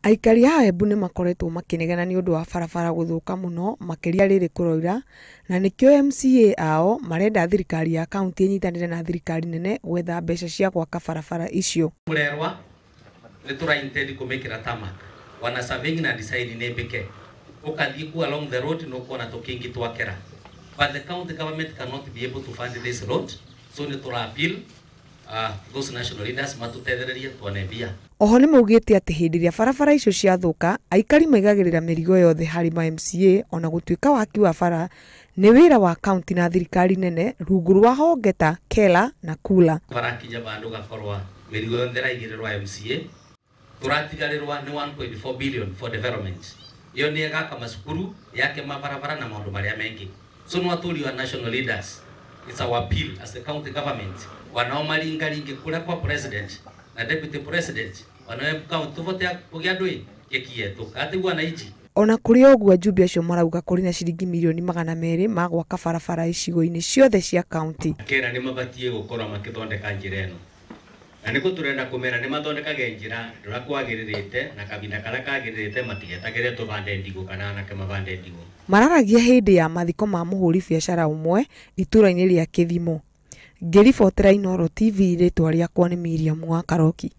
Aikari a Embu nĩ makoretwo makinegena nĩ ũndũ wa barabara gũthũka mũno makĩria rĩrĩ kũroira, na nĩkĩo MCA ao marenda thirikari ya kaunti ĩnyitanĩre na thirikari nene gwetha mbeca cia gwaka barabara icio. Murerwa nĩ tũraintend kũmĩkĩra tarmac wana surveying na design nĩ mbĩke ũkathiĩ ku along the road no kuona tũkĩngĩ twakera, but the county government cannot be able to fund this road, so nĩ tũra appeal those national leaders matutethererie tuone mbia. Oho nĩ maugĩte atĩ hĩndĩ ĩrĩa barabara icio ciathũka aikari maigagĩrĩra mĩrigo yothe harĩ ma MCA, ona gũtuĩka waki wa bara nĩ wĩra wa kaunti na thirikari nene rungu rwa honge ta Kela na Kula. Barakinya bandu gakorwa mĩrigo yothe raigĩrĩrwo MCA, turatigarĩrwo nĩ 1.4 billion for development. Iyo nĩ gaka masukuru yake mabarabara na maũndũ marĩa mengĩ. So no aturi wa national leaders, it's our appeal as the county government wanaomaringaringe kula kwa president na deputy president wanawe county tuvote kugia ndui yekie tukatigwa na iji. Ona kũrĩ ũguo ajumbe acio marauga kũrĩ na ciringi mirioni 200 ma gwaka barabara icigo-inĩ ciothe cia kaunti. Kera nĩ mabatie gũkorwo makĩthondeka njĩra ĩno. Na nĩko turenda kũmera nĩ mathondekage njĩra ndũra kwagĩrĩrĩte na kabinda karĩa kagĩrĩrĩte matigetagĩre tũbande ndigũ kana anake mabande ndigũ. Mararagia hĩndĩ ya mathiko ma mũhũri biacara ũmwe itũra-inĩ rĩa Kĩthimo. Ngĩribotera Inooro TV rĩtwa rĩakwa nĩ Miriam wa Karoki.